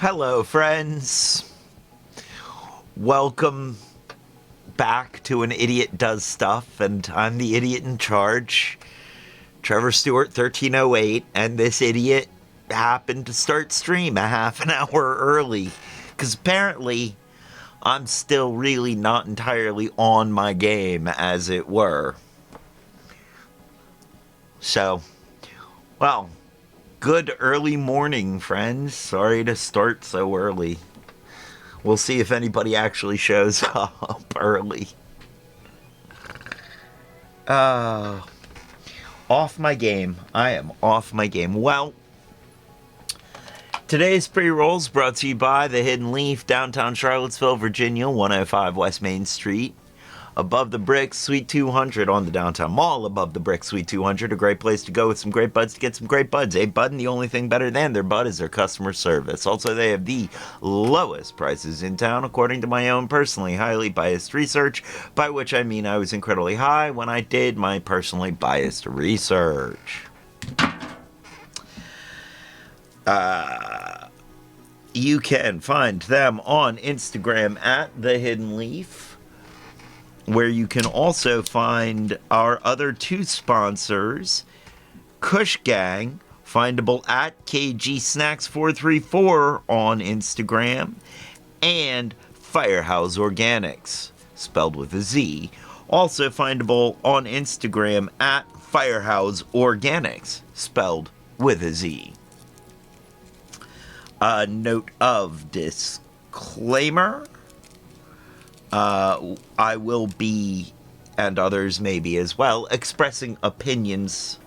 Hello, friends. Welcome back to An Idiot Does Stuff, and I'm the idiot in charge, Trevor Stewart, 1308, and this idiot happened to start stream a half an hour early, because apparently I'm still really not entirely on my game, as it were. So, well, good early morning, friends. Sorry to start so early. We'll see if anybody actually shows up early. Off my game. I am off my game. Well, today's pre-rolls brought to you by The Hidden Leaf, downtown Charlottesville, Virginia, 105 West Main Street. Above the Brick, Suite 200 on the downtown mall. Above the Brick, Suite 200, a great place to go with some great buds to get some great buds. A bud, and the only thing better than their bud is their customer service. Also, they have the lowest prices in town, according to my own personally highly biased research, by which I mean I was incredibly high when I did my personally biased research. You can find them on Instagram at The Hidden Leaf, where you can also find our other two sponsors, Kush Gang, findable at KG Snacks434 on Instagram, and Firehouse Organics, spelled with a Z, also findable on Instagram at Firehouse Organics, spelled with a Z. A note of disclaimer. I will be, and others may be as well, expressing opinions,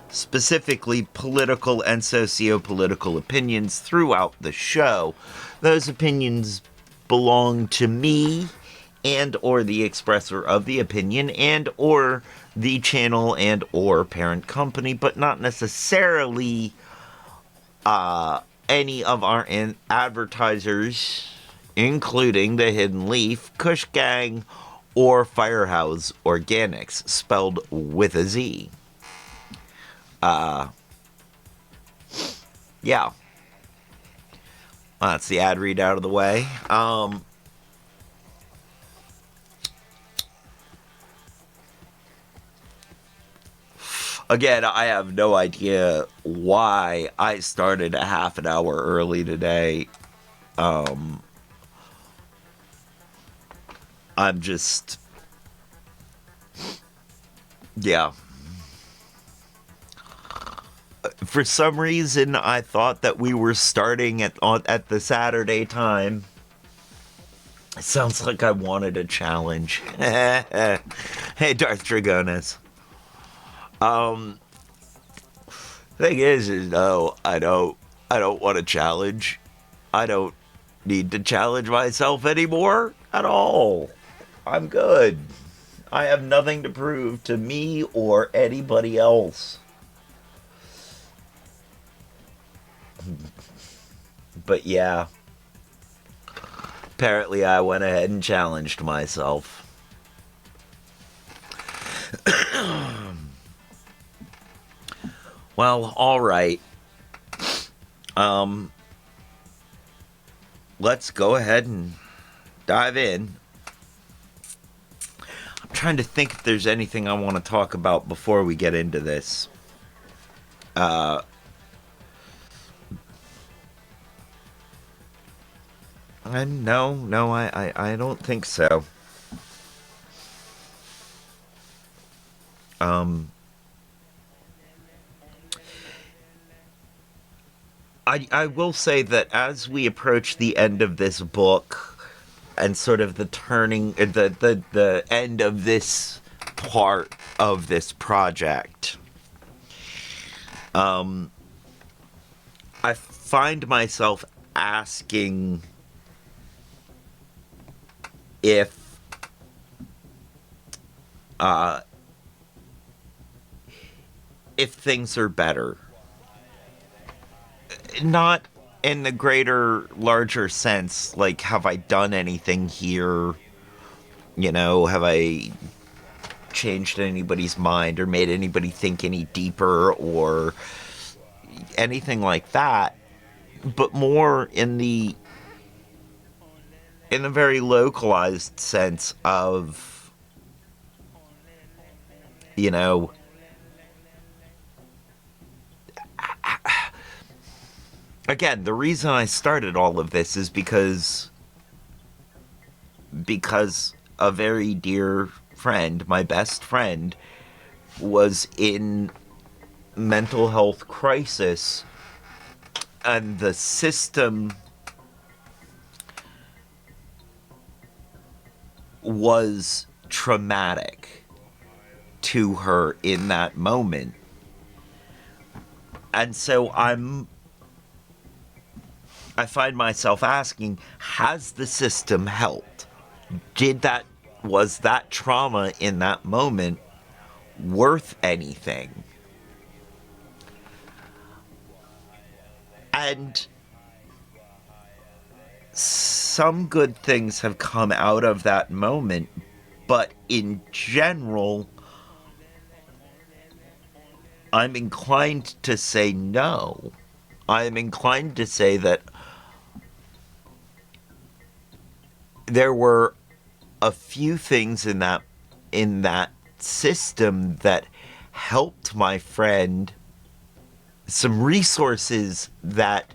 specifically political and socio-political opinions throughout the show. Those opinions belong to me and or the expresser of the opinion and or the channel and or parent company, but not necessarily any of our advertisers, including The Hidden Leaf, Kush Gang, or Firehouse Organics, spelled with a Z. Yeah. That's the ad read out of the way. Again, I have no idea why I started a half an hour early today. I'm just, yeah. For some reason, I thought that we were starting at the Saturday time. It sounds like I wanted a challenge. Hey, Darth Dragonis. Thing is no, I don't want a challenge. I don't need to challenge myself anymore at all. I'm good. I have nothing to prove to me or anybody else. But yeah. Apparently I went ahead and challenged myself. Well, alright. Let's go ahead and dive in. I'm trying to think if there's anything I want to talk about before we get into this. No, I don't think so. I will say that as we approach the end of this book and sort of the turning, the end of this part of this project, I find myself asking if things are better. Not in the greater, larger sense, like, have I done anything here? You know, have I changed anybody's mind or made anybody think any deeper or anything like that? but more in the very localized sense of, you know, again, the reason I started all of this is because a very dear friend, my best friend, was in mental health crisis, and the system was traumatic to her in that moment. And so I find myself asking, has the system helped? Was that trauma in that moment worth anything? And some good things have come out of that moment, but in general, I'm inclined to say no. I'm inclined to say that there were a few things in that system that helped my friend, some resources that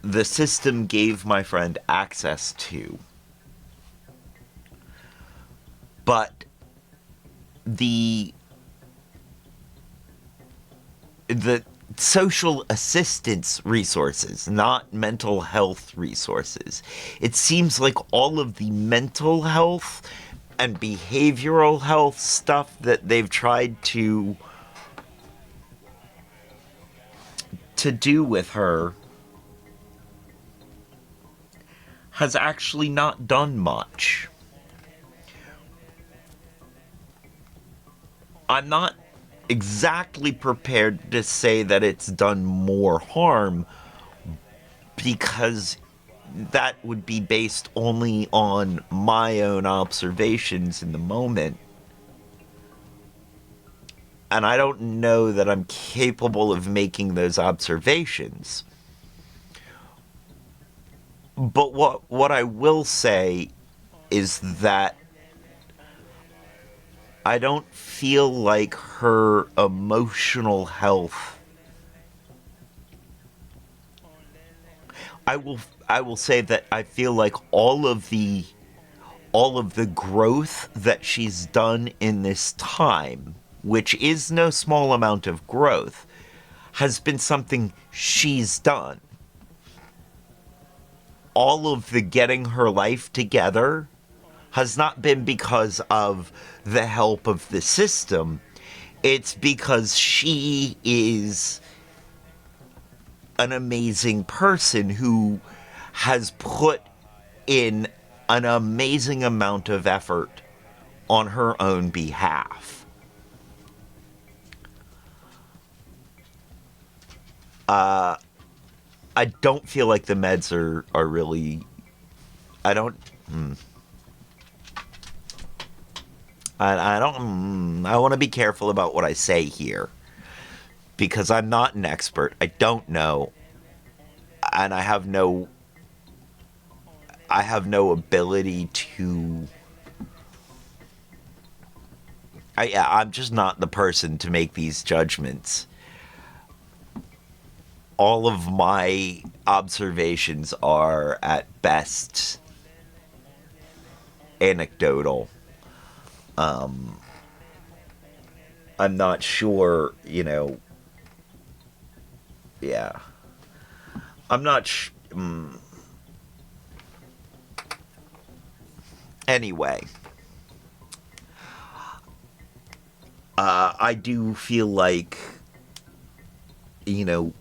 the system gave my friend access to. But the social assistance resources, not mental health resources. It seems like all of the mental health and behavioral health stuff that they've tried to do with her has actually not done much. I'm not exactly prepared to say that it's done more harm, because that would be based only on my own observations in the moment. And I don't know that I'm capable of making those observations. But what I will say is that I don't feel like her emotional health. I will say that I feel like all of the growth that she's done in this time, which is no small amount of growth, has been something she's done. All of the getting her life together has not been because of the help of the system. It's because she is an amazing person who has put in an amazing amount of effort on her own behalf. I don't feel like the meds are really... I don't... I don't... I want to be careful about what I say here, because I'm not an expert. I don't know. And I have no ability to... I'm just not the person to make these judgments. All of my observations are, at best, anecdotal. I'm not sure, yeah. I'm not Anyway. I do feel like, I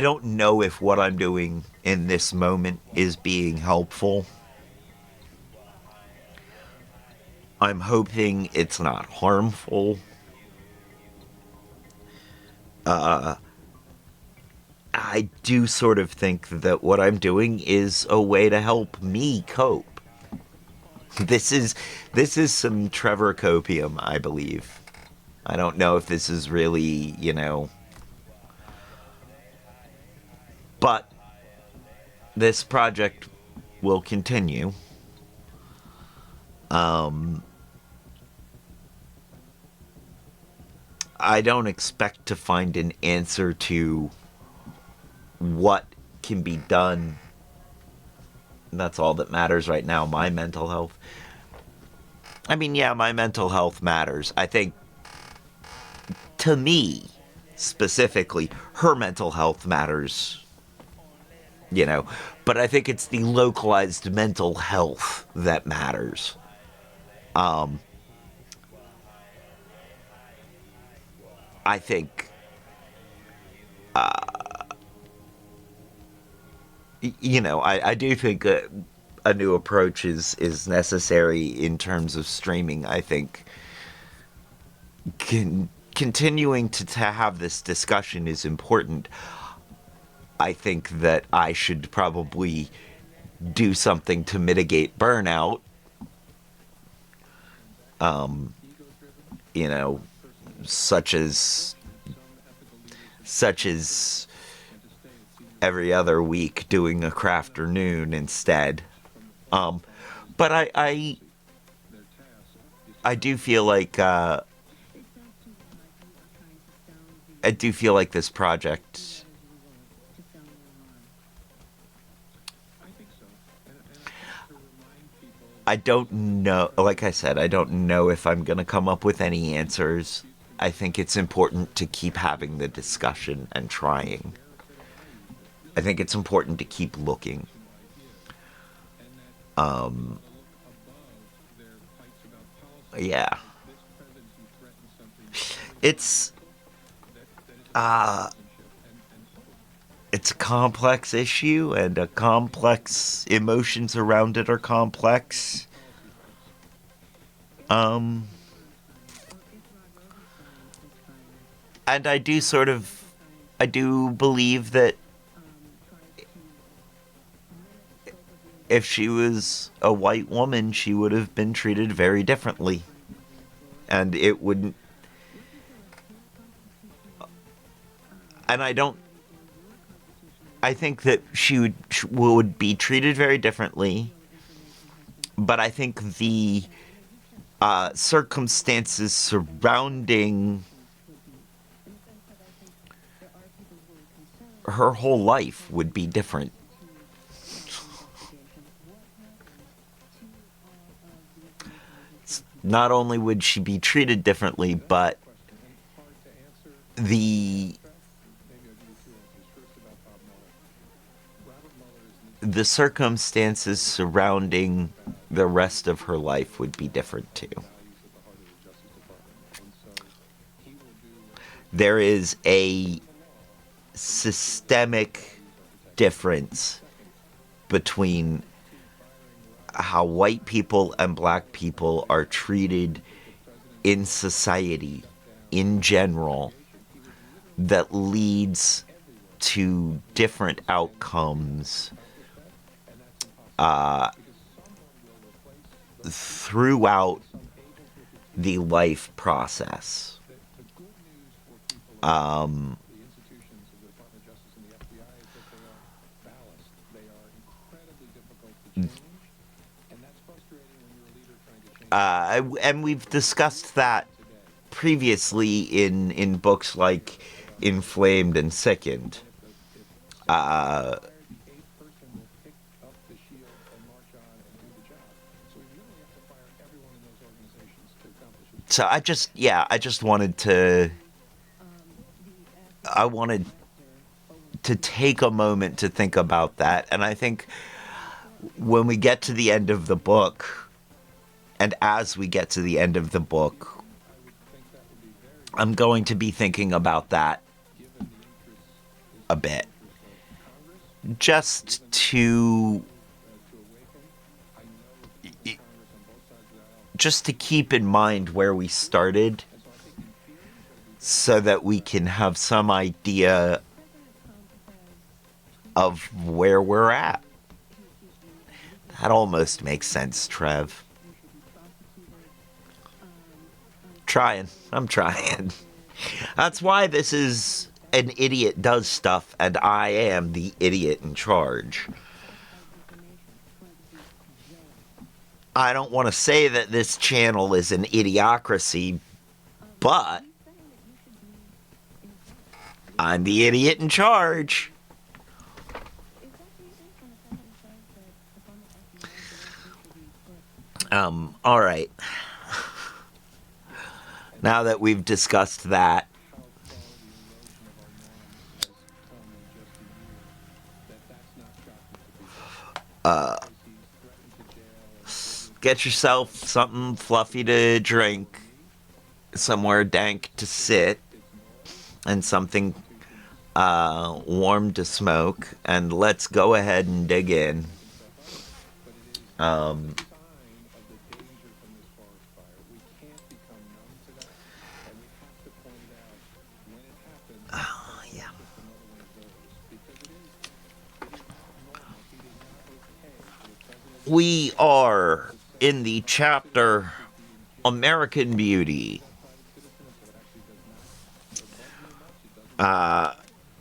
don't know if what I'm doing in this moment is being helpful. I'm hoping it's not harmful. I do sort of think that what I'm doing is a way to help me cope. This is some Trevor copium, I believe. I don't know if this is really, But this project will continue. I don't expect to find an answer to what can be done. That's all that matters right now, my mental health. I mean, yeah, my mental health matters. I think, to me, specifically, her mental health matters, you know. But I think it's the localized mental health that matters. I think, I do think a new approach is necessary in terms of streaming. I think continuing to have this discussion is important. I think that I should probably do something to mitigate burnout. You know, such as every other week doing a crafternoon instead. But I do feel like I do feel like this project. I don't know. Like I said, I don't know if I'm going to come up with any answers. I think it's important to keep having the discussion and trying. I think it's important to keep looking. Yeah. It's it's a complex issue, and a complex emotions around it are complex. And I do believe that if she was a white woman, she would have been treated very differently. And it wouldn't. And I don't. I think that she would be treated very differently. But I think the circumstances surrounding her whole life would be different. Not only would she be treated differently, but the circumstances surrounding the rest of her life would be different too. There is a systemic difference between how white people and black people are treated in society in general that leads to different outcomes throughout the life process. And we've discussed that previously in books like Inflamed and Sickened. So I just wanted to. I wanted to take a moment to think about that, and I think when we get to the end of the book, and as we get to the end of the book, I'm going to be thinking about that a bit. Just to keep in mind where we started so that we can have some idea of where we're at. That almost makes sense, Trev. I'm trying. That's why this is an idiot does stuff, and I am the idiot in charge. I don't want to say that this channel is an idiocracy, but I'm the idiot in charge. All right. Now that we've discussed that, get yourself something fluffy to drink, somewhere dank to sit, and something warm to smoke, and let's go ahead and dig in. Yeah. We are in the chapter American Beauty.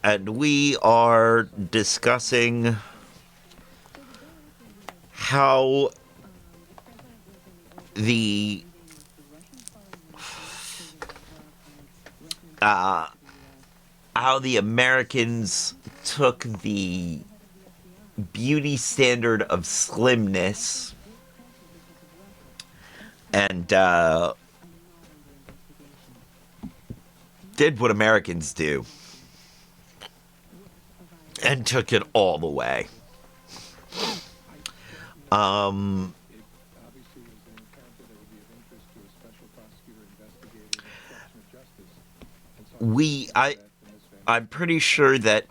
And we are discussing how the Americans took the beauty standard of slimness and did what Americans do and took it all the way. I'm pretty sure that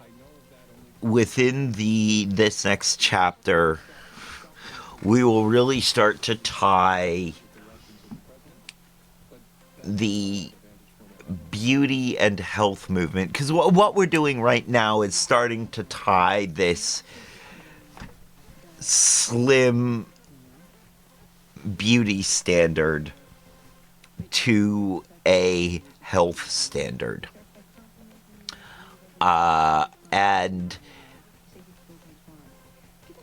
within this next chapter, we will really start to tie the beauty and health movement, because what we're doing right now is starting to tie this slim beauty standard to a health standard. And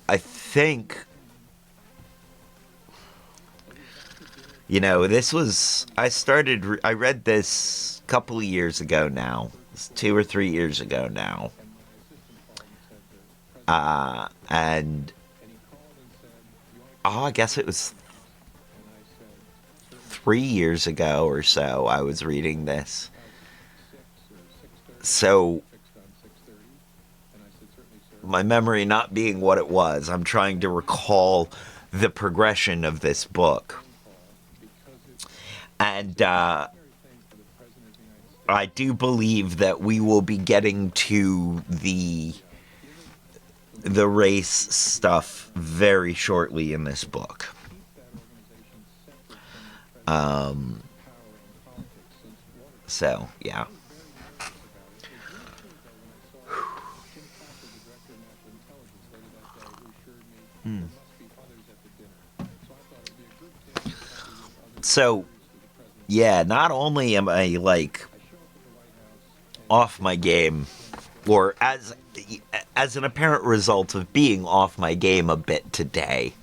I think, I read this a couple of years ago now. It's 2 or 3 years ago now. And I guess it was 3 years ago or so I was reading this. So, my memory not being what it was, I'm trying to recall the progression of this book. And I do believe that we will be getting to the race stuff very shortly in this book. So, yeah. So, yeah, not only am I, off my game, or as an apparent result of being off my game a bit today,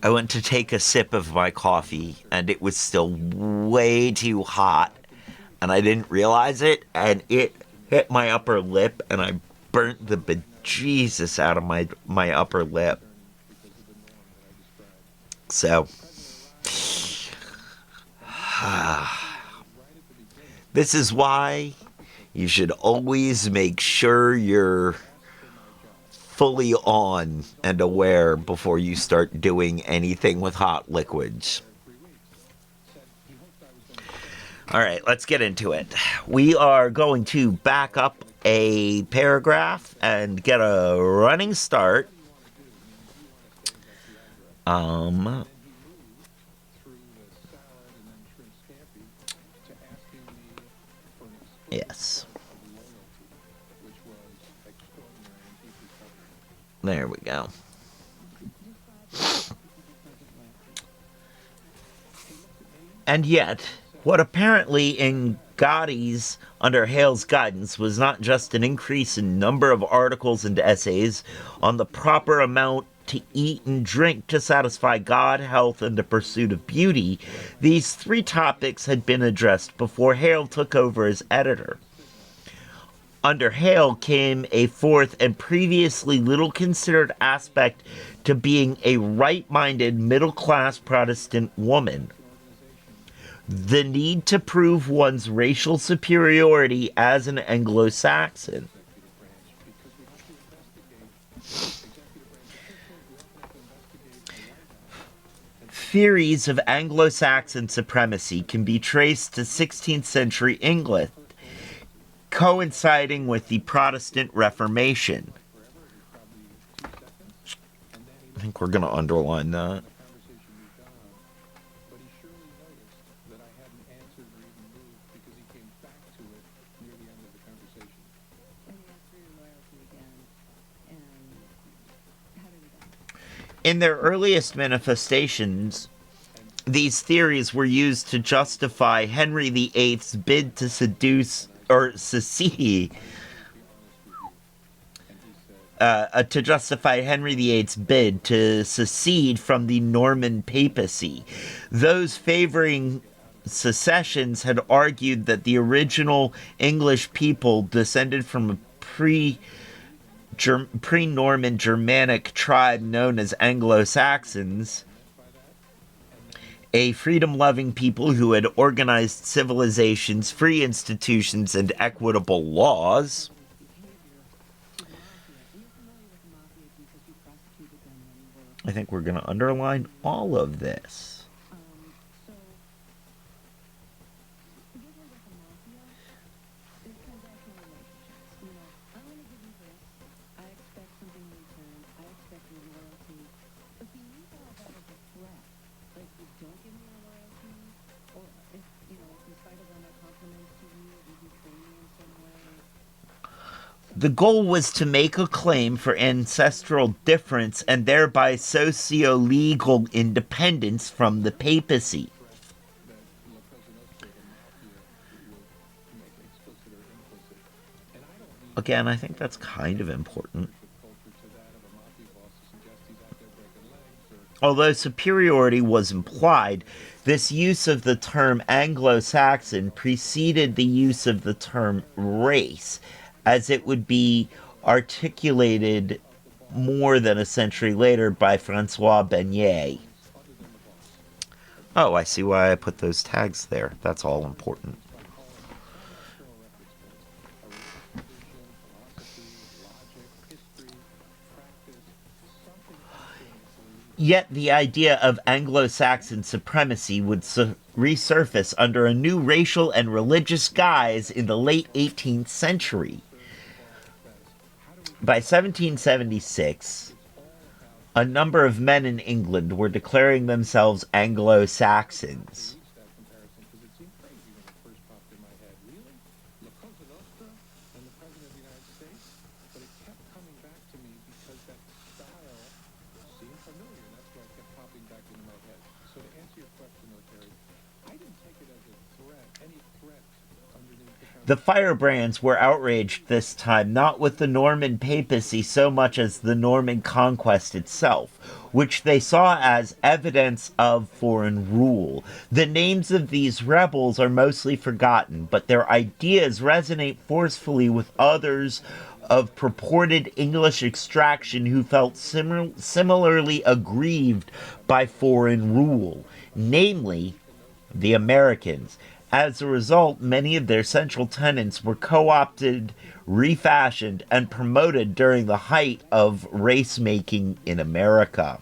I went to take a sip of my coffee, and it was still way too hot, and I didn't realize it, and it hit my upper lip, and I burnt the bejesus out of my upper lip. So, this is why you should always make sure you're fully on and aware before you start doing anything with hot liquids. All right, let's get into it. We are going to back up a paragraph and get a running start. Yes. There we go. And yet, what apparently Gotti's, under Hale's guidance, was not just an increase in number of articles and essays on the proper amount to eat and drink to satisfy God, health, and the pursuit of beauty. These three topics had been addressed before Hale took over as editor. Under Hale came a fourth and previously little considered aspect to being a right-minded middle-class Protestant woman: the need to prove one's racial superiority as an Anglo-Saxon. Theories of Anglo-Saxon supremacy can be traced to 16th century England, coinciding with the Protestant Reformation. I think we're going to underline that. In their earliest manifestations, these theories were used to justify Henry VIII's bid to secede, to justify Henry VIII's bid to secede from the Norman papacy. Those favoring secessions had argued that the original English people descended from a pre-Norman Germanic tribe known as Anglo-Saxons, a freedom-loving people who had organized civilizations, free institutions, and equitable laws. I think we're going to underline all of this. The goal was to make a claim for ancestral difference and thereby socio-legal independence from the papacy. Again, I think that's kind of important. Although superiority was implied, this use of the term Anglo-Saxon preceded the use of the term race, as it would be articulated more than a century later by Francois Beignet. Oh, I see why I put those tags there. That's all important. Yet the idea of Anglo-Saxon supremacy would resurface under a new racial and religious guise in the late 18th century. By 1776, a number of men in England were declaring themselves Anglo-Saxons. The firebrands were outraged this time not with the Norman papacy so much as the Norman conquest itself, which they saw as evidence of foreign rule. The names of these rebels are mostly forgotten, but their ideas resonate forcefully with others of purported English extraction who felt similarly aggrieved by foreign rule, namely the Americans. As a result, many of their central tenets were co-opted, refashioned, and promoted during the height of race-making in America.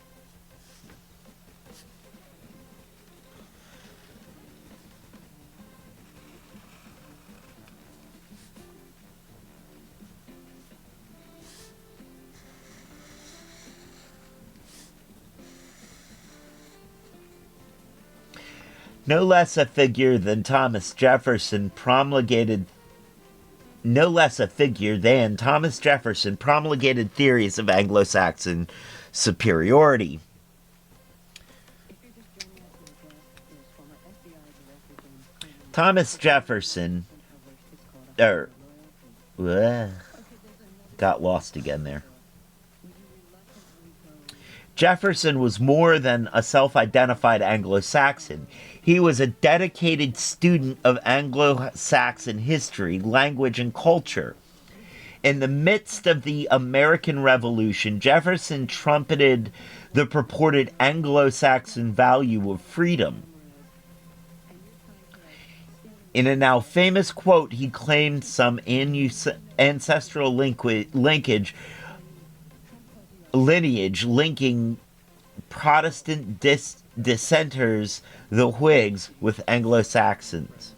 No less a figure than Thomas Jefferson promulgated theories of Anglo-Saxon superiority. Thomas Jefferson, er, bleh, got lost again there. Jefferson was more than a self-identified Anglo-Saxon. He was a dedicated student of Anglo-Saxon history, language, and culture. In the midst of the American Revolution, Jefferson trumpeted the purported Anglo-Saxon value of freedom. In a now famous quote, he claimed some ancestral lineage linking Protestant dissenters, the Whigs, with Anglo-Saxons.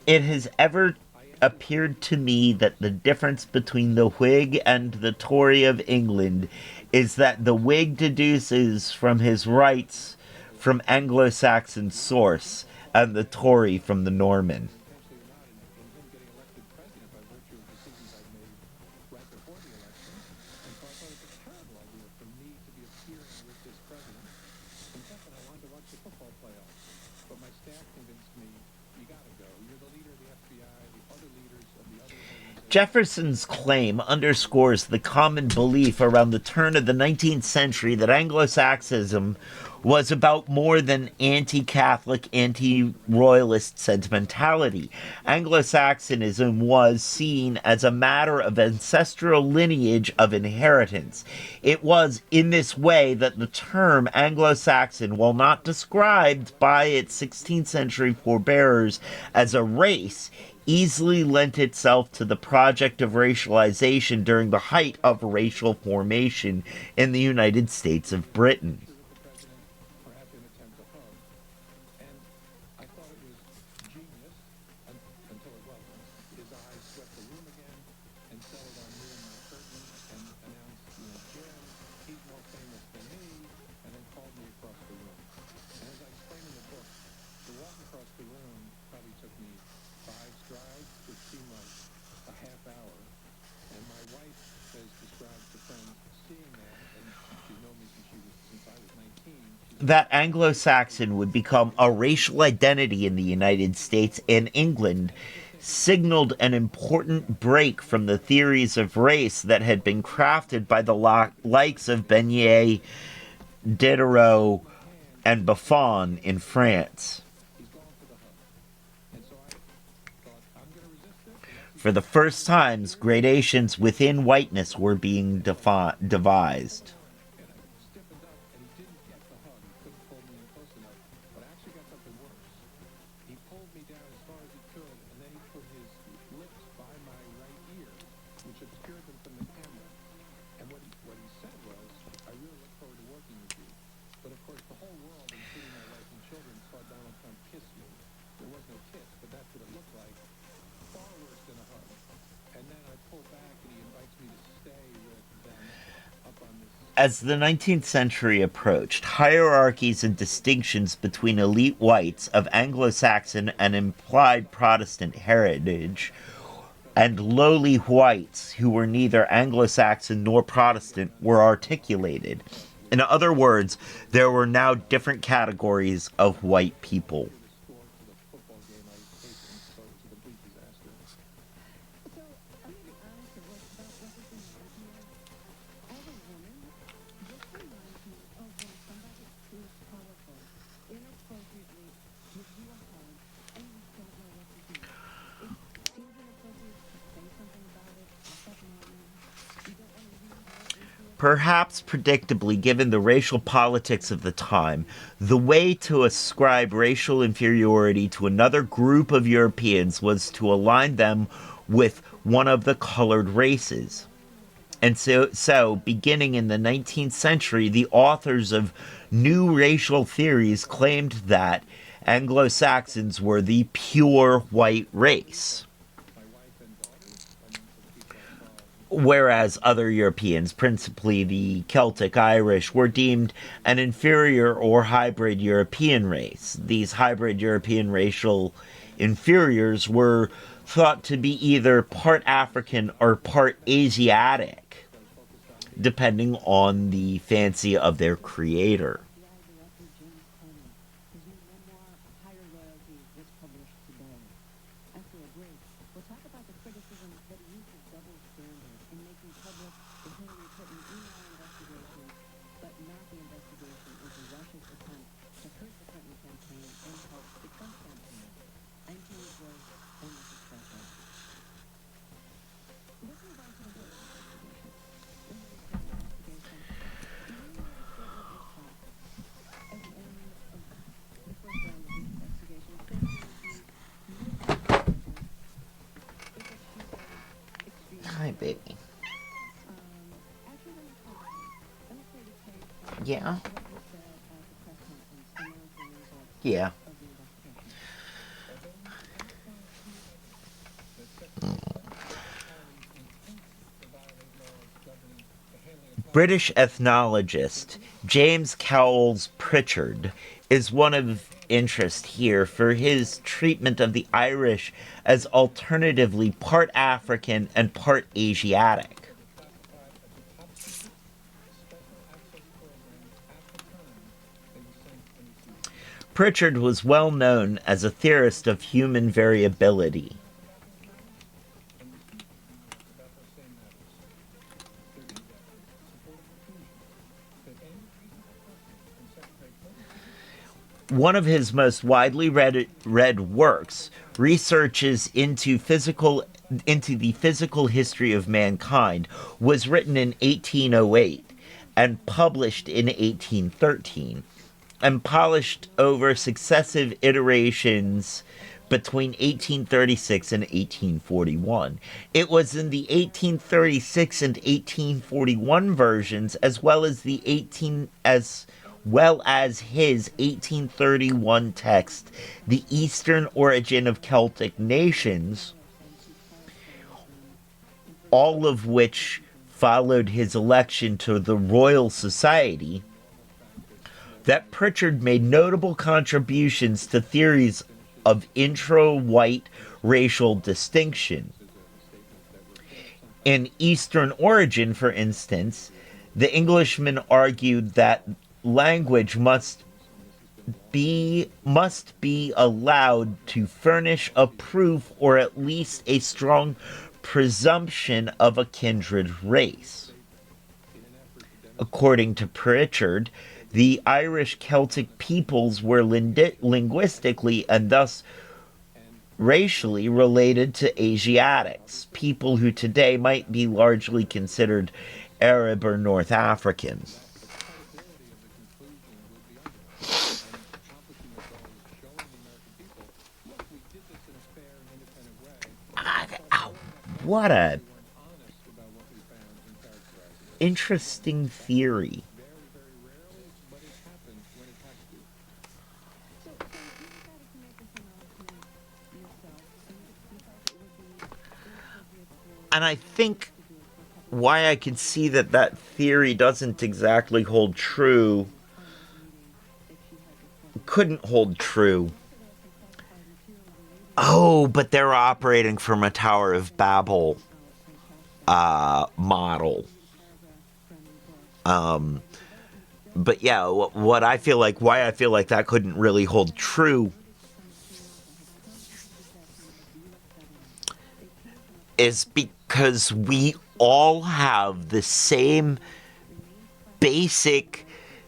It has ever appeared to me that the difference between the Whig and the Tory of England is that the Whig deduces from his rights from Anglo-Saxon source, and the Tory from the Norman. Jefferson's claim underscores the common belief around the turn of the 19th century that Anglo-Saxonism was about more than anti-Catholic, anti-royalist sentimentality. Anglo-Saxonism was seen as a matter of ancestral lineage of inheritance. It was in this way that the term Anglo-Saxon, while not described by its 16th century forebearers as a race, easily lent itself to the project of racialization during the height of racial formation in the United States of Britain. That Anglo-Saxon would become a racial identity in the United States and England signaled an important break from the theories of race that had been crafted by the likes of Beignet, Diderot, and Buffon in France. For the first times, gradations within whiteness were being devised. As the 19th century approached, hierarchies and distinctions between elite whites of Anglo-Saxon and implied Protestant heritage and lowly whites who were neither Anglo-Saxon nor Protestant were articulated. In other words, there were now different categories of white people. Perhaps predictably, given the racial politics of the time, the way to ascribe racial inferiority to another group of Europeans was to align them with one of the colored races. And so, beginning in the 19th century, the authors of new racial theories claimed that Anglo-Saxons were the pure white race, whereas other Europeans, principally the Celtic Irish, were deemed an inferior or hybrid European race. These hybrid European racial inferiors were thought to be either part African or part Asiatic, depending on the fancy of their creator. Hi, baby. Yeah. Yeah. British ethnologist James Cowles Pritchard is one of interest here for his treatment of the Irish as alternatively part African and part Asiatic. Pritchard was well known as a theorist of human variability. One of his most widely read works researches into the physical history of mankind was written in 1808 and published in 1813 and polished over successive iterations between 1836 and 1841. It was in the 1836 and 1841 versions, as well as his 1831 text, The Eastern Origin of Celtic Nations, all of which followed his election to the Royal Society, that Pritchard made notable contributions to theories of intra-white racial distinction. In Eastern Origin, for instance, the Englishman argued that language must be allowed to furnish a proof or at least a strong presumption of a kindred race. According to Pritchard, the Irish Celtic peoples were linguistically and thus racially related to Asiatics, people who today might be largely considered Arab or North African. What a interesting theory. And I think why I can see that theory doesn't exactly hold true, couldn't hold true. Oh, but they're operating from a Tower of Babel model. But yeah, what I feel like, why I feel like that couldn't really hold true is because we all have the same basic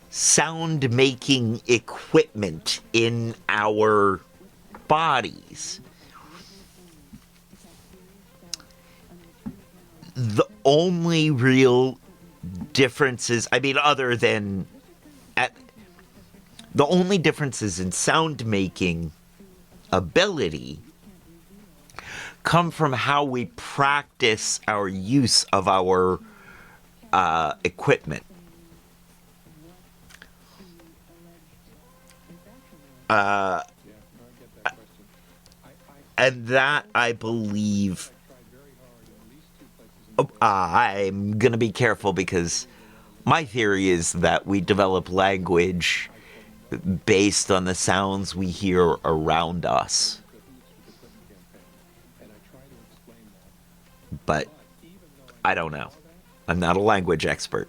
sound making equipment in our bodies. The only real differences, I mean, other than the only differences in sound making ability come from how we practice our use of our equipment. And that, I believe, I'm going to be careful because my theory is that we develop language based on the sounds we hear around us. But I don't know. I'm not a language expert.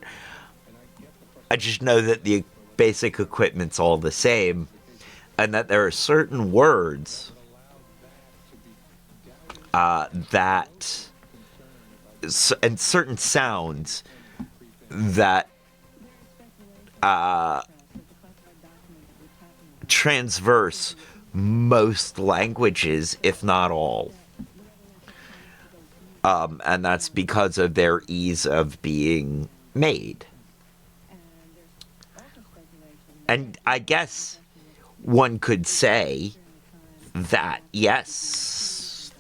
I just know that the basic equipment's all the same, and that there are certain words and certain sounds that transverse most languages, if not all. And that's because of their ease of being made. And I guess one could say that, yes,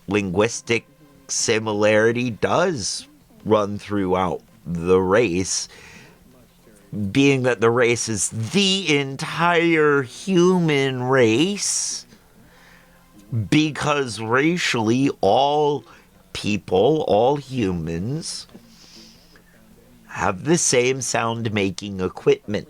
linguistic similarity does run throughout the race, being that the race is the entire human race, because racially all people, all humans, have the same sound making equipment.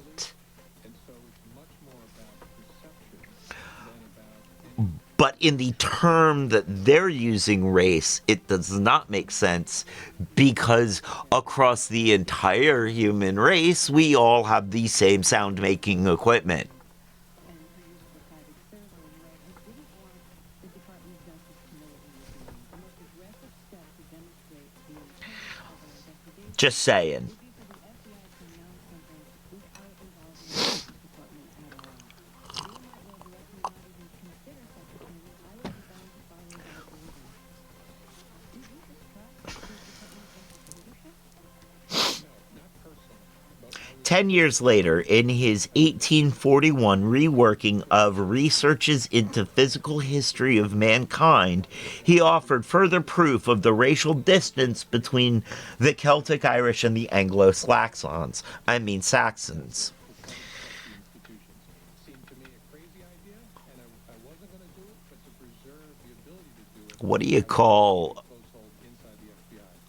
But in the term that they're using race, it does not make sense, because across the entire human race, we all have the same sound making equipment. Just saying. 10 years later, in his 1841 reworking of Researches into Physical History of Mankind, he offered further proof of the racial distance between the Celtic Irish and the Anglo-Saxons. Saxons. What do you call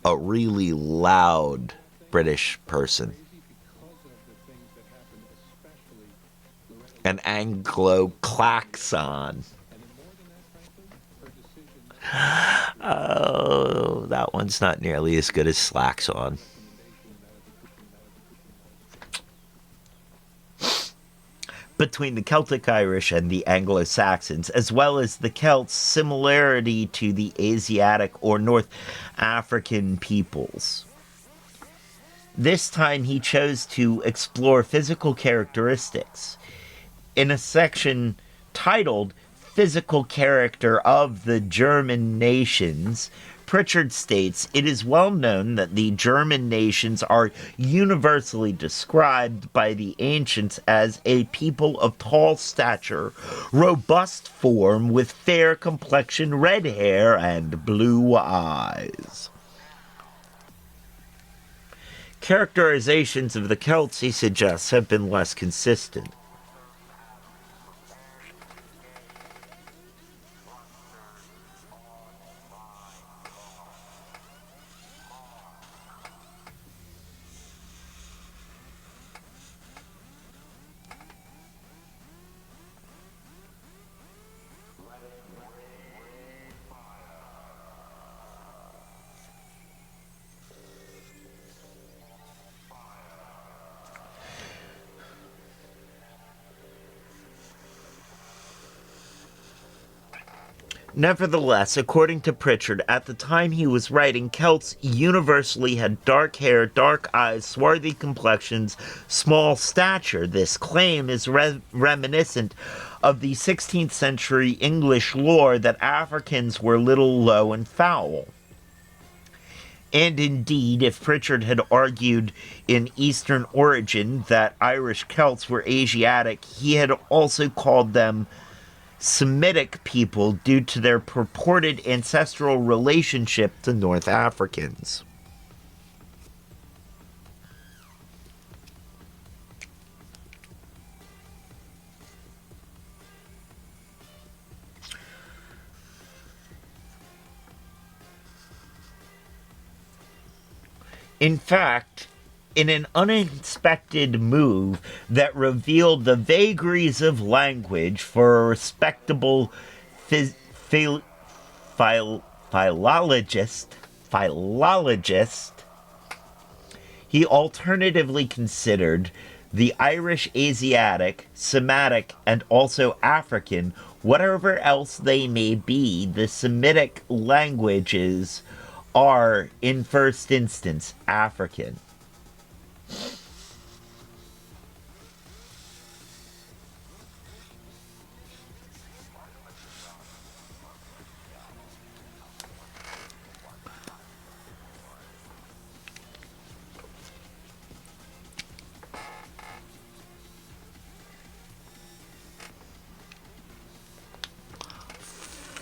a really loud British person? An Anglo-Klaxon. Oh, that one's not nearly as good as Slaxon. Between the Celtic Irish and the Anglo-Saxons, as well as the Celts' similarity to the Asiatic or North African peoples. This time he chose to explore physical characteristics. In a section titled Physical Character of the German Nations, Pritchard states, "It is well known that the German nations are universally described by the ancients as a people of tall stature, robust form, with fair complexion, red hair, and blue eyes." Characterizations of the Celts, he suggests, have been less consistent. Nevertheless, according to Pritchard, at the time he was writing, Celts universally had dark hair, dark eyes, swarthy complexions, small stature. This claim is reminiscent of the 16th century English lore that Africans were little, low, and foul. And indeed, if Pritchard had argued in Eastern origin that Irish Celts were Asiatic, he had also called them Semitic people due to their purported ancestral relationship to North Africans. In fact, in an unexpected move that revealed the vagaries of language for a respectable philologist, he alternatively considered the Irish Asiatic, Semitic, and also African, whatever else they may be. The Semitic languages are, in first instance, African.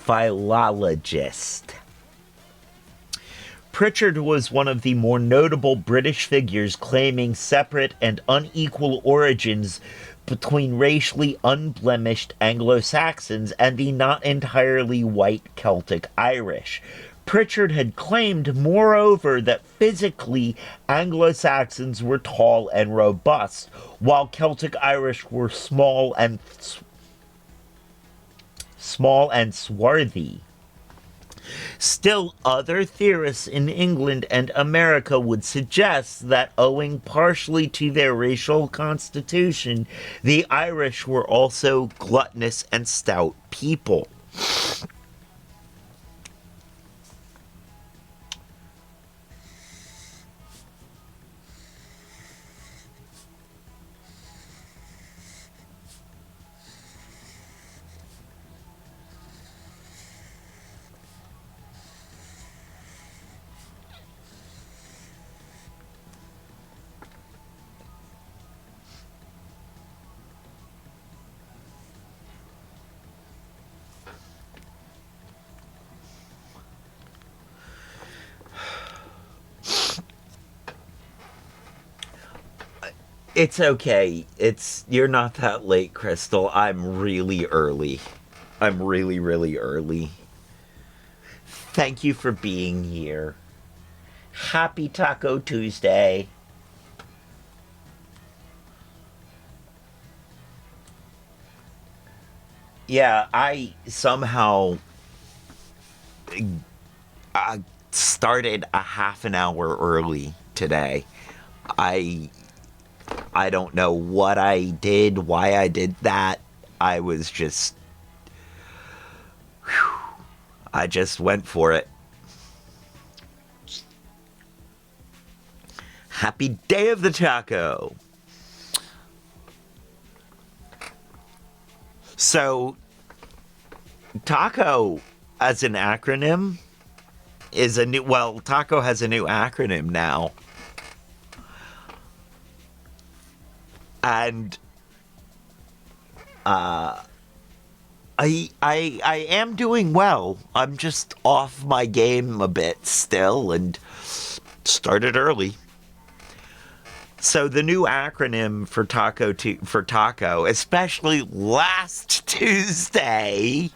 Philologist. Pritchard was one of the more notable British figures claiming separate and unequal origins between racially unblemished Anglo-Saxons and the not entirely white Celtic Irish. Pritchard had claimed, moreover, that physically Anglo-Saxons were tall and robust, while Celtic Irish were small and swarthy. Still, other theorists in England and America would suggest that, owing partially to their racial constitution, the Irish were also gluttonous and stout people. It's okay. You're not that late, Crystal. I'm really early. I'm really, really early. Thank you for being here. Happy Taco Tuesday. Yeah, I somehow started a half an hour early today. I don't know what I did, why I did that. I was just... I just went for it. Happy Day of the Taco! So, taco as an acronym is a new... Well, taco has a new acronym now. And I am doing well. I'm just off my game a bit still and started early. So the new acronym for taco, especially last Tuesday,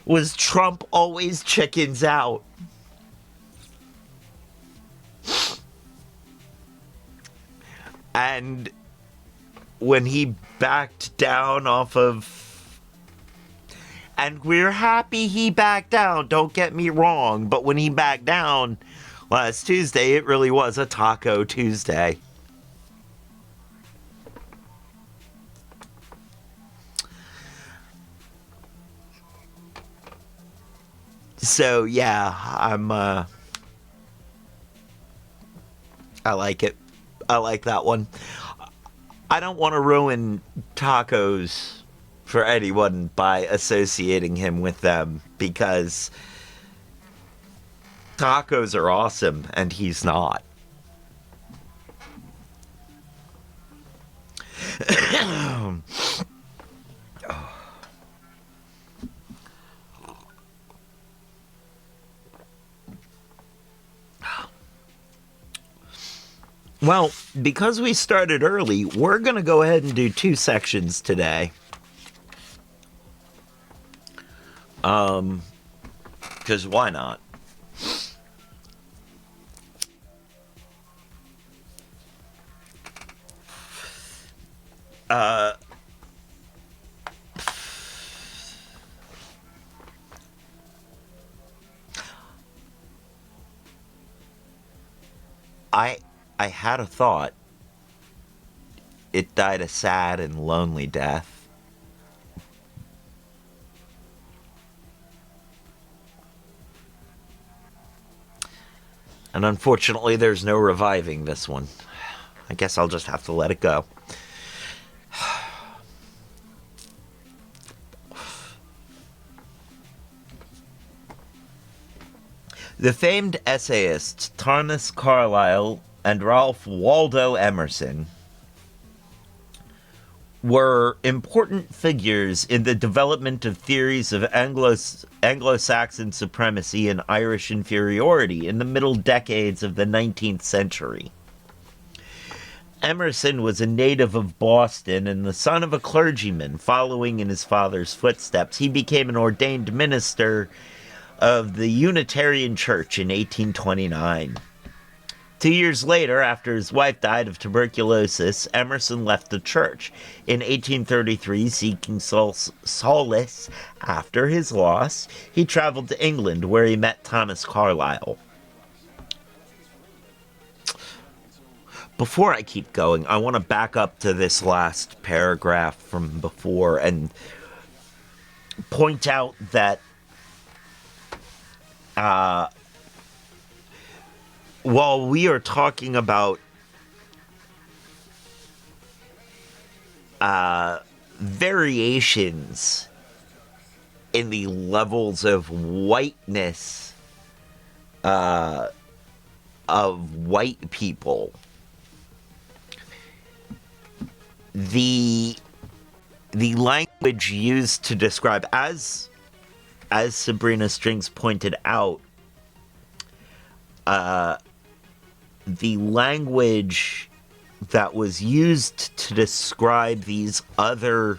was Trump always chickens out. And when he backed down off of... And we're happy he backed down, don't get me wrong. But when he backed down last Tuesday, it really was a Taco Tuesday. So, yeah, I like it. I like that one. I don't want to ruin tacos for anyone by associating him with them, because tacos are awesome and he's not. Well, because we started early, we're going to go ahead and do 2 sections today. Because why not? I had a thought. It died a sad and lonely death. And unfortunately, there's no reviving this one. I guess I'll just have to let it go. The famed essayists Thomas Carlyle and Ralph Waldo Emerson were important figures in the development of theories of Anglo-Saxon supremacy and Irish inferiority in the middle decades of the 19th century. Emerson was a native of Boston and the son of a clergyman. Following in his father's footsteps, he became an ordained minister of the Unitarian Church in 1829. 2 years later, after his wife died of tuberculosis, Emerson left the church. In 1833, seeking solace after his loss, he traveled to England, where he met Thomas Carlyle. Before I keep going, I want to back up to this last paragraph from before and point out that while we are talking about variations in the levels of whiteness of white people, the language used to describe, as Sabrina Strings pointed out, the language that was used to describe these other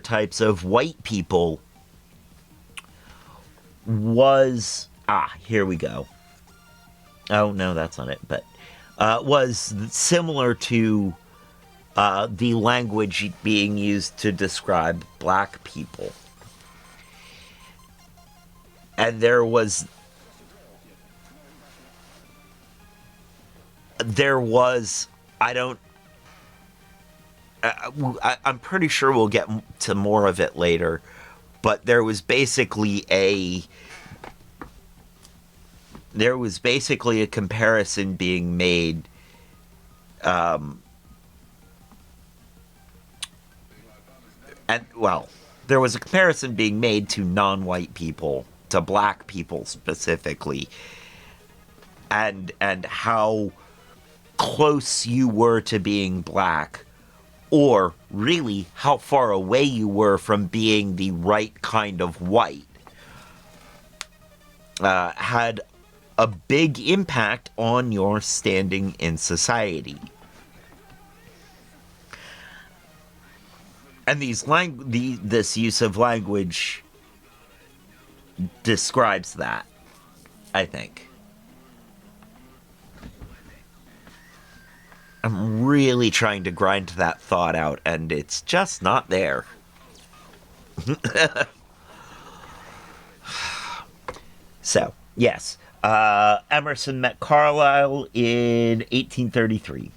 types of white people was here we go. Oh no, that's not it. But was similar to the language being used to describe black people. And there was, I'm pretty sure we'll get to more of it later, but there was basically a comparison being made, there was a comparison being made to non-white people, to black people specifically, and how close you were to being black, or really how far away you were from being the right kind of white, had a big impact on your standing in society. And this use of language describes that, I think. I'm really trying to grind that thought out, and it's just not there. So, yes. Emerson met Carlyle in 1833.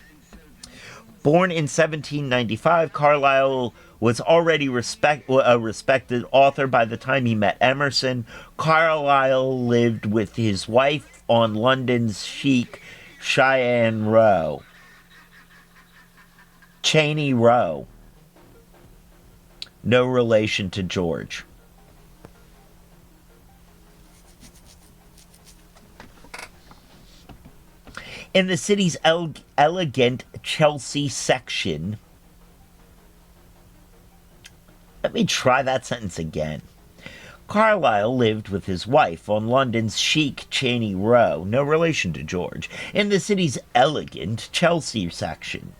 Born in 1795, Carlyle was already a respected author by the time he met Emerson. Carlyle lived with his wife on London's chic Cheyenne Row. Cheney Row. No relation to George. In the city's elegant Chelsea section. Let me try that sentence again. Carlyle lived with his wife on London's chic Cheney Row, no relation to George, in the city's elegant Chelsea section.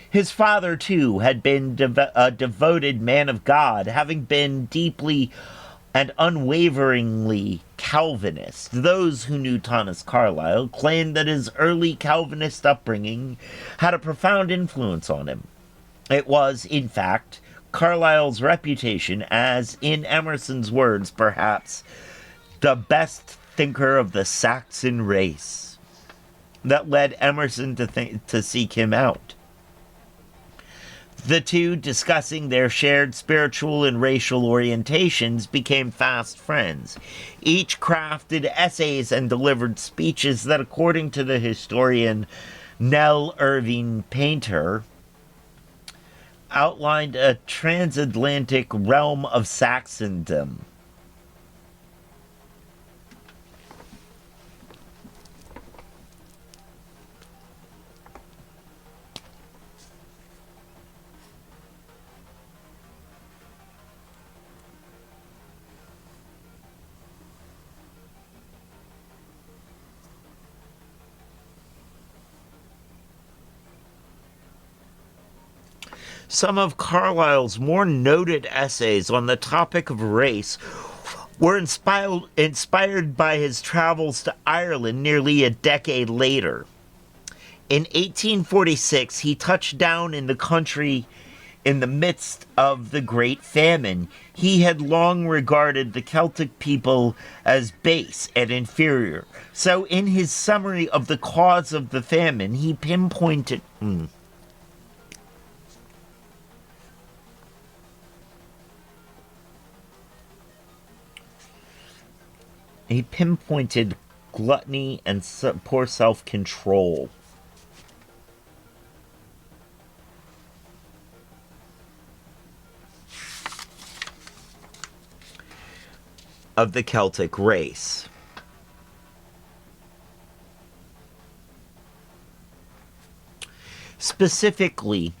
His father, too, had been a devoted man of God, having been deeply and unwaveringly Calvinist. Those who knew Thomas Carlyle claimed that his early Calvinist upbringing had a profound influence on him. It was, in fact, Carlyle's reputation as, in Emerson's words, perhaps, the best thinker of the Saxon race, that led Emerson to seek him out. The two, discussing their shared spiritual and racial orientations, became fast friends. Each crafted essays and delivered speeches that, according to the historian Nell Irving Painter, outlined a transatlantic realm of Saxondom. Some of Carlyle's more noted essays on the topic of race were inspired by his travels to Ireland nearly a decade later. In 1846, he touched down in the country in the midst of the Great Famine. He had long regarded the Celtic people as base and inferior. So in his summary of the cause of the famine, he pinpointed... He pinpointed gluttony and poor self-control. Of the Celtic race. Specifically,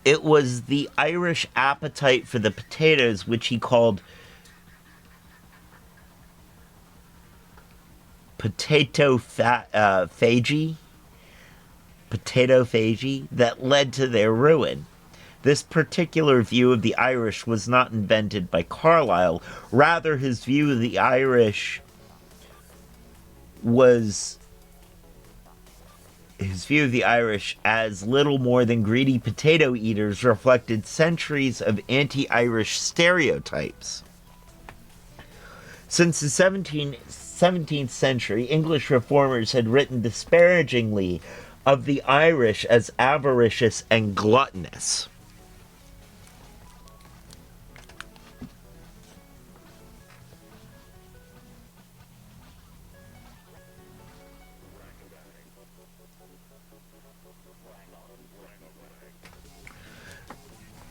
it was the Irish appetite for the potatoes, which he called potatoophagy, that led to their ruin. This particular view of the Irish was not invented by Carlyle. Rather, his view of the Irish as little more than greedy potato eaters reflected centuries of anti-Irish stereotypes. Since the 17th century, English reformers had written disparagingly of the Irish as avaricious and gluttonous.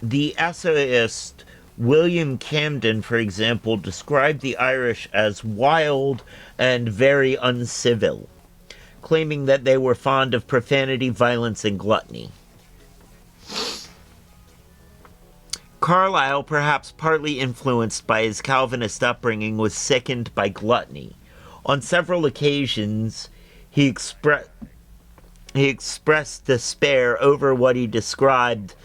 The essayist William Camden, for example, described the Irish as wild and very uncivil, claiming that they were fond of profanity, violence, and gluttony. Carlyle, perhaps partly influenced by his Calvinist upbringing, was sickened by gluttony. On several occasions, he expressed despair over what he described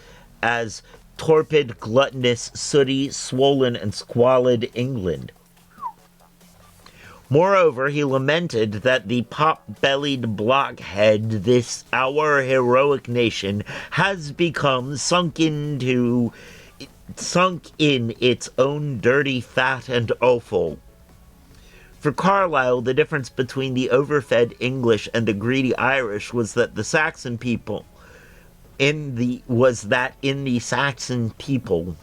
as torpid, gluttonous, sooty, swollen, and squalid England. Moreover, he lamented that the pot-bellied blockhead, this our heroic nation, has become sunk in its own dirty fat and offal. For Carlyle, the difference between the overfed English and the greedy Irish was that the Saxon people in the Saxon people,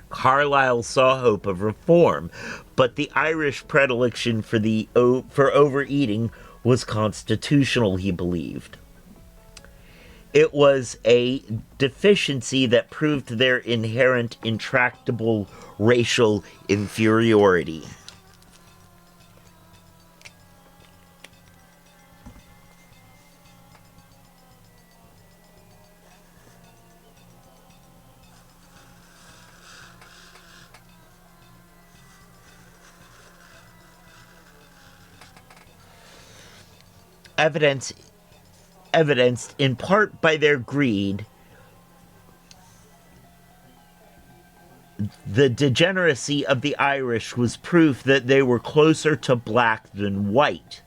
Carlyle saw hope of reform, but the Irish predilection for overeating was constitutional, he believed. It was a deficiency that proved their inherent intractable racial inferiority. Evidenced in part by their greed, the degeneracy of the Irish was proof that they were closer to black than white.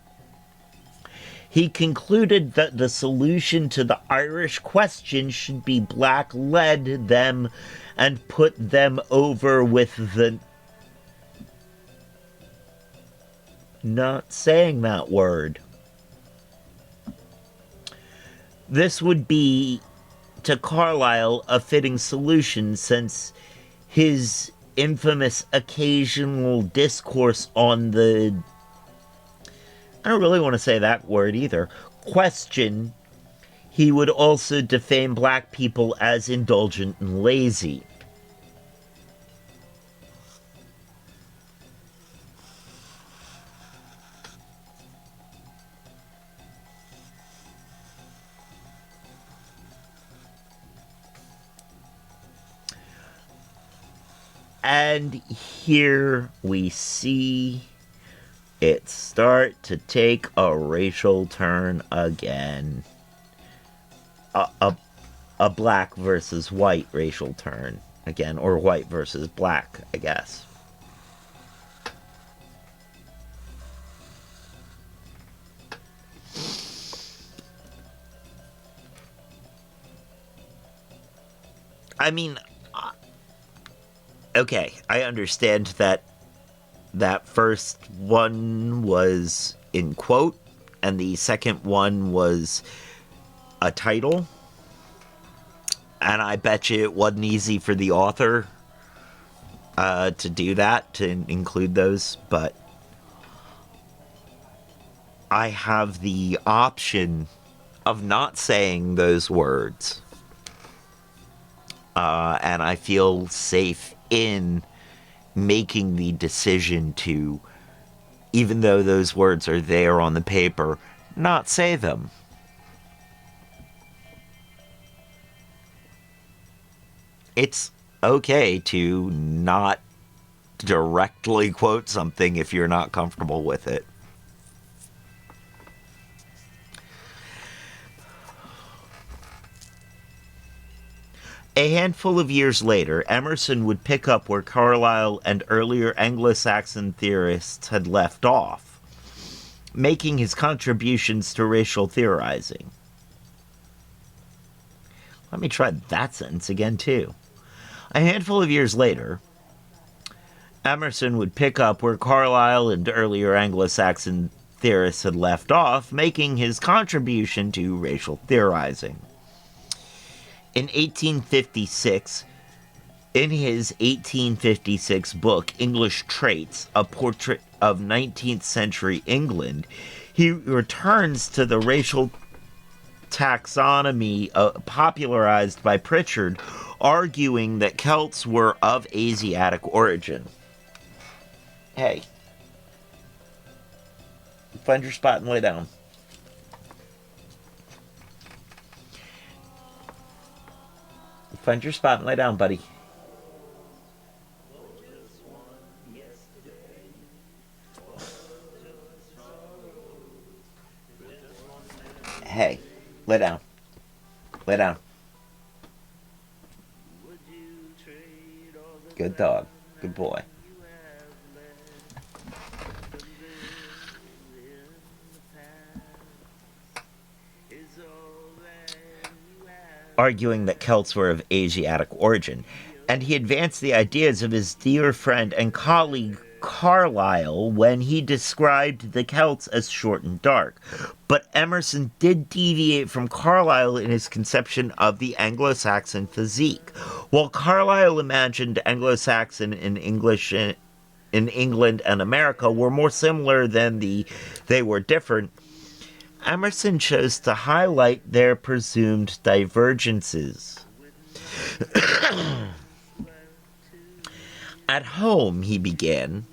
He concluded that the solution to the Irish question should be black-led them and put them over with the... Not saying that word. This would be, to Carlyle, a fitting solution, since his infamous occasional discourse on the... I don't really want to say that word either. Question, he would also defame black people as indulgent and lazy. And here we see it start to take a racial turn again. a black versus white racial turn again, or white versus black, I guess. I mean, okay, I understand that that first one was in quote, and the second one was a title. And I bet you it wasn't easy for the author to do that, to include those, but I have the option of not saying those words. And I feel safe in making the decision to, even though those words are there on the paper, not say them. It's okay to not directly quote something if you're not comfortable with it. A handful of years later, Emerson would pick up where Carlyle and earlier Anglo-Saxon theorists had left off, making his contributions to racial theorizing. Let me try that sentence again, too. A handful of years later, Emerson would pick up where Carlyle and earlier Anglo-Saxon theorists had left off, making his contribution to racial theorizing. In 1856, in his 1856 book, English Traits, a portrait of 19th century England, he returns to the racial taxonomy popularized by Pritchard, arguing that Celts were of Asiatic origin. Hey, find your spot and lay down. Find your spot and lay down, buddy. Hey, lay down. Lay down. Good dog. Good boy. Arguing that Celts were of Asiatic origin, and he advanced the ideas of his dear friend and colleague Carlyle when he described the Celts as short and dark. But Emerson did deviate from Carlyle in his conception of the Anglo-Saxon physique. While Carlyle imagined Anglo-Saxon in English in England and America were more similar than they were different, Emerson chose to highlight their presumed divergences. At home, he began,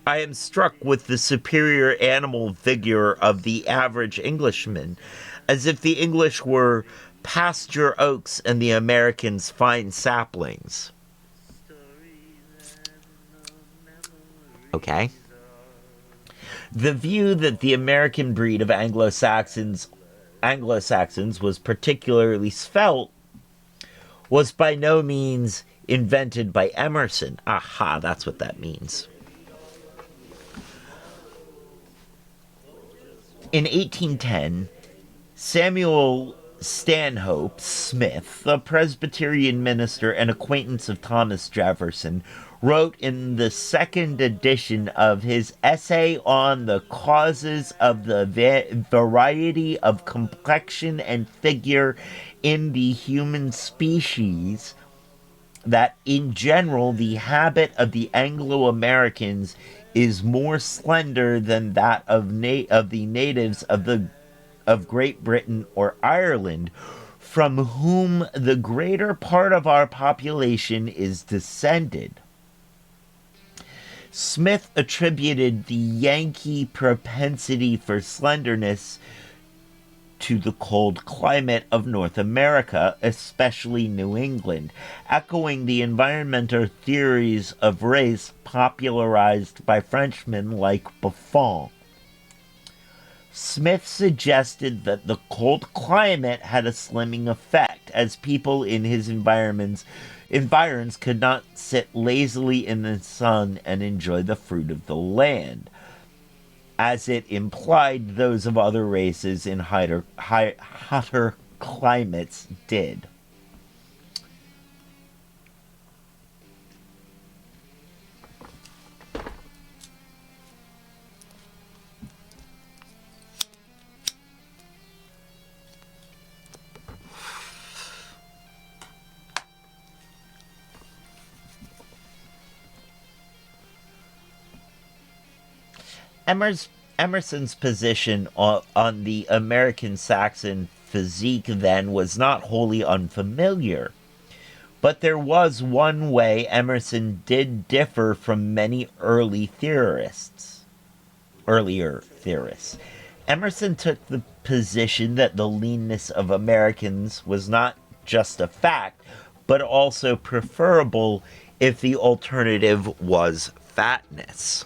I am struck with the superior animal vigor of the average Englishman, as if the English were pasture oaks and the Americans fine saplings. Okay. The view that the American breed of Anglo-Saxons was particularly svelte was by no means invented by Emerson. Aha, that's what that means. In 1810, Samuel Stanhope Smith, a Presbyterian minister and acquaintance of Thomas Jefferson, wrote in the second edition of his essay on the causes of the variety of complexion and figure in the human species that in general the habit of the Anglo-Americans is more slender than that of the natives of Great Britain or Ireland, from whom the greater part of our population is descended. Smith attributed the Yankee propensity for slenderness to the cold climate of North America, especially New England, echoing the environmental theories of race popularized by Frenchmen like Buffon. Smith suggested that the cold climate had a slimming effect, as people in his environs could not sit lazily in the sun and enjoy the fruit of the land, as it implied those of other races in hotter climates did. Emerson's position on the American Saxon physique then was not wholly unfamiliar, but there was one way Emerson did differ from many earlier theorists. Emerson took the position that the leanness of Americans was not just a fact, but also preferable if the alternative was fatness.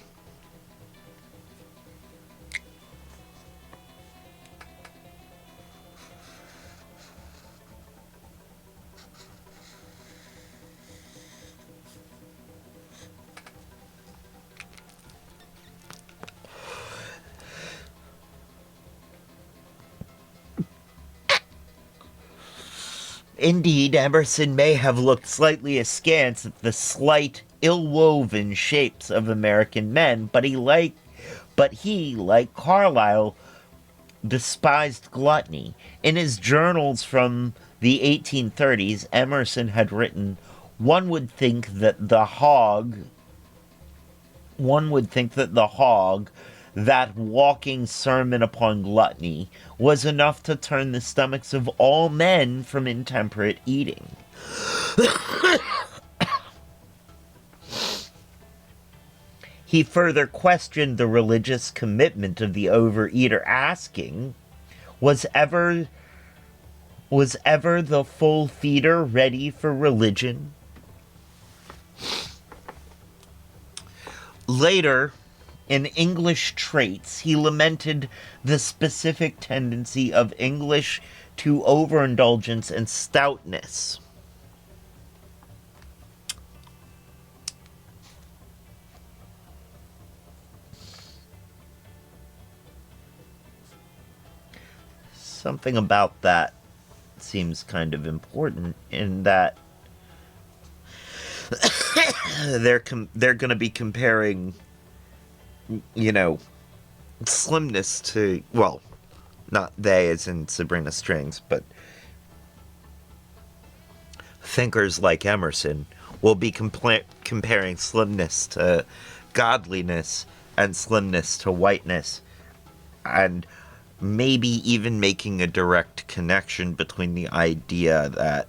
Indeed, Emerson may have looked slightly askance at the slight, ill-woven shapes of American men, but he, like Carlyle, despised gluttony. In his journals from the 1830s, Emerson had written, one would think that the hog, that walking sermon upon gluttony, was enough to turn the stomachs of all men from intemperate eating. He further questioned the religious commitment of the overeater, asking, was ever the full feeder ready for religion? Later, in English Traits, he lamented the specific tendency of English to overindulgence and stoutness. Something about that seems kind of important, in that they're going to be comparing, slimness to, well, not they as in Sabrina Strings, but thinkers like Emerson will be comparing slimness to godliness and slimness to whiteness, and maybe even making a direct connection between the idea that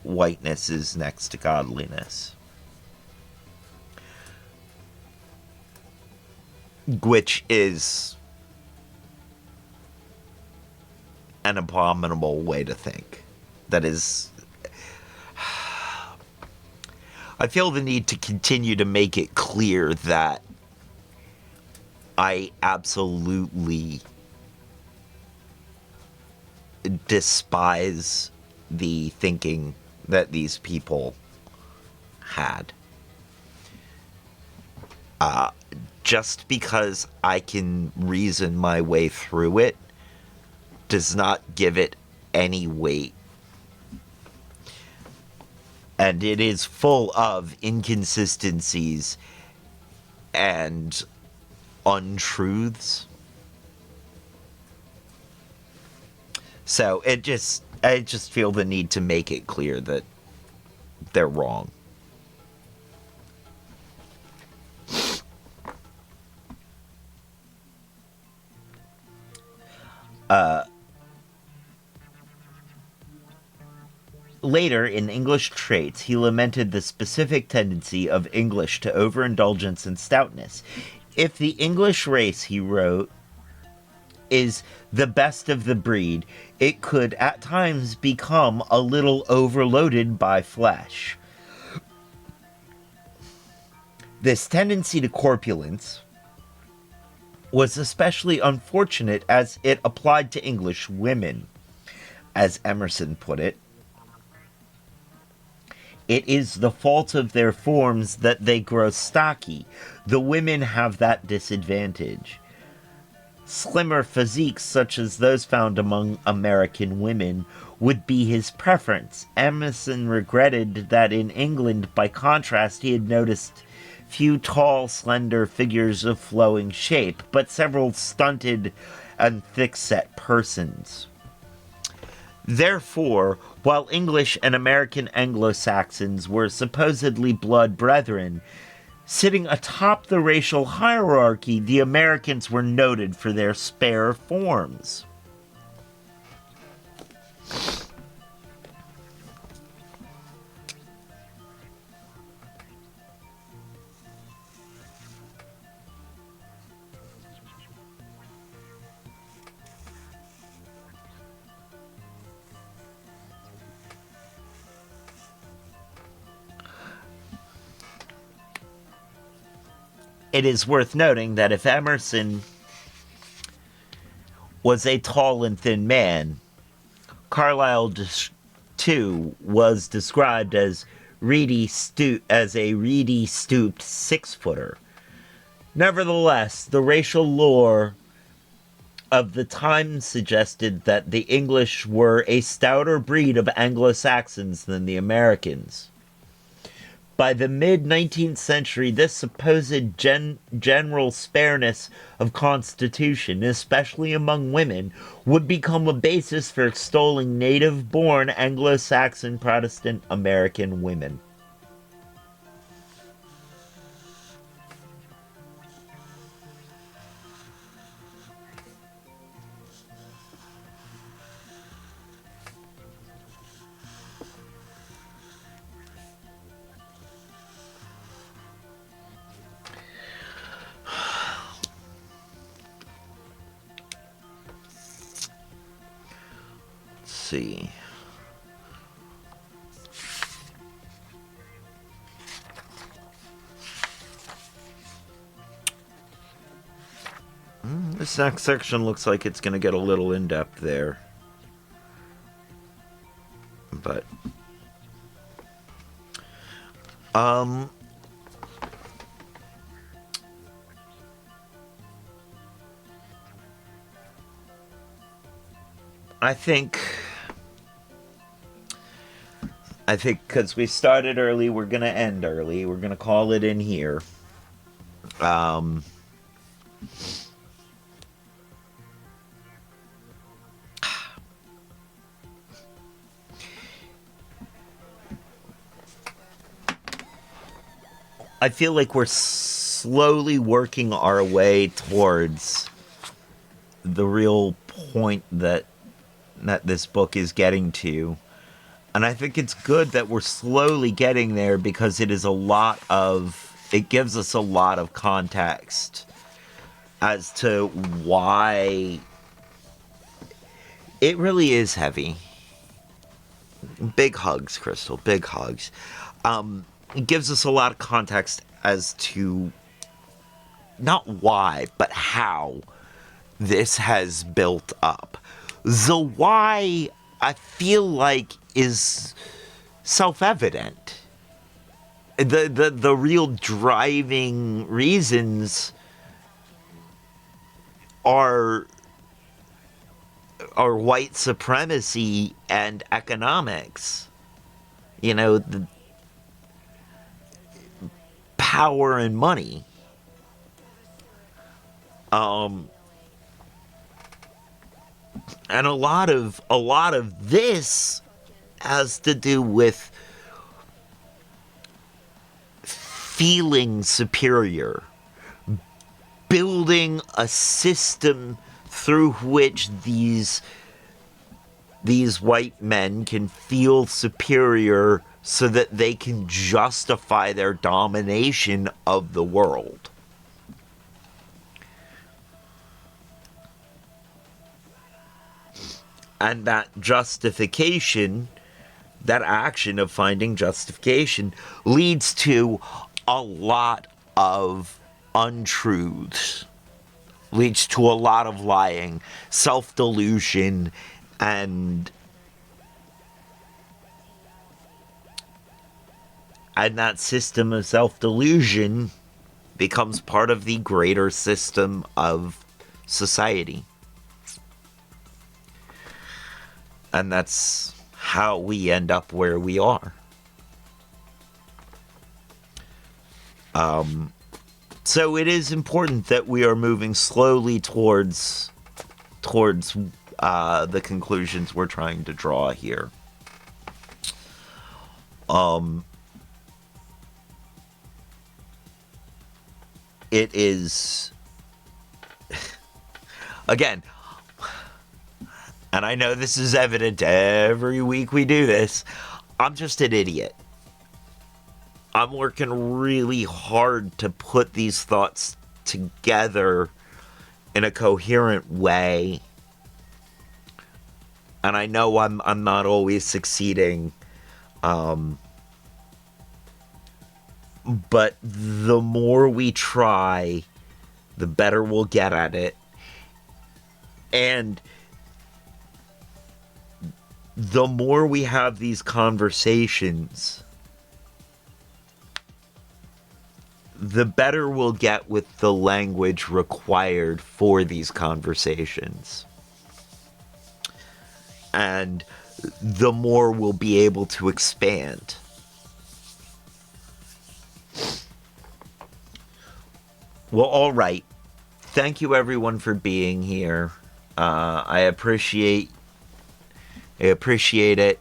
whiteness is next to godliness, which is an abominable way to think. That is, I feel the need to continue to make it clear that I absolutely despise the thinking that these people had. Just because I can reason my way through it does not give it any weight. And it is full of inconsistencies and untruths. So I just feel the need to make it clear that they're wrong. Later, in English Traits, he lamented the specific tendency of English to overindulgence and stoutness. If the English race, he wrote, is the best of the breed, it could at times become a little overloaded by flesh. This tendency to corpulence was especially unfortunate as it applied to English women. As Emerson put it, it is the fault of their forms that they grow stocky. The women have that disadvantage. Slimmer physiques, such as those found among American women, would be his preference. Emerson regretted that in England, by contrast, he had noticed few tall, slender figures of flowing shape, but several stunted and thick-set persons. Therefore, while English and American Anglo-Saxons were supposedly blood brethren, sitting atop the racial hierarchy, the Americans were noted for their spare forms. It is worth noting that if Emerson was a tall and thin man, Carlyle too was described as a reedy, stooped 6-footer. Nevertheless, the racial lore of the time suggested that the English were a stouter breed of Anglo-Saxons than the Americans. By the mid-19th century, this supposed general spareness of constitution, especially among women, would become a basis for extolling native-born Anglo-Saxon Protestant American women. See. This next section looks like it's going to get a little in-depth there. But I think because we started early, we're going to end early. We're going to call it in here. I feel like we're slowly working our way towards the real point that this book is getting to. And I think it's good that we're slowly getting there because it gives us a lot of context as to why it really is heavy. Big hugs, Crystal, big hugs. It gives us a lot of context as to not why, but how this has built up. The why, I feel like, is self-evident. The real driving reasons are white supremacy and economics. You know, the power and money. And a lot of this has to do with feeling superior, building a system through which these white men can feel superior so that they can justify their domination of the world. And that justification, that action of finding justification, leads to a lot of untruths. leads to a lot of lying, self-delusion, and that system of self-delusion becomes part of the greater system of society. And that's how we end up where we are. So it is important that we are moving slowly towards the conclusions we're trying to draw here. It is, again, and I know this is evident every week we do this, I'm just an idiot. I'm working really hard to put these thoughts together in a coherent way. And I know I'm not always succeeding. But the more we try, the better we'll get at it. And the more we have these conversations, the better we'll get with the language required for these conversations. And the more we'll be able to expand. Well, all right. Thank you, everyone, for being here. I appreciate it.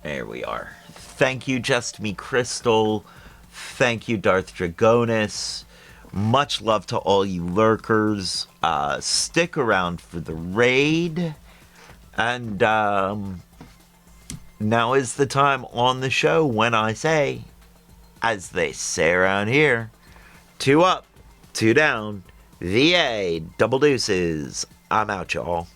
There we are. Thank you, Just Me Crystal. Thank you, Darth Dragonis. Much love to all you lurkers. Stick around for the raid. And now is the time on the show when I say, as they say around here, 2 up, 2 down, VA, double deuces. I'm out, y'all.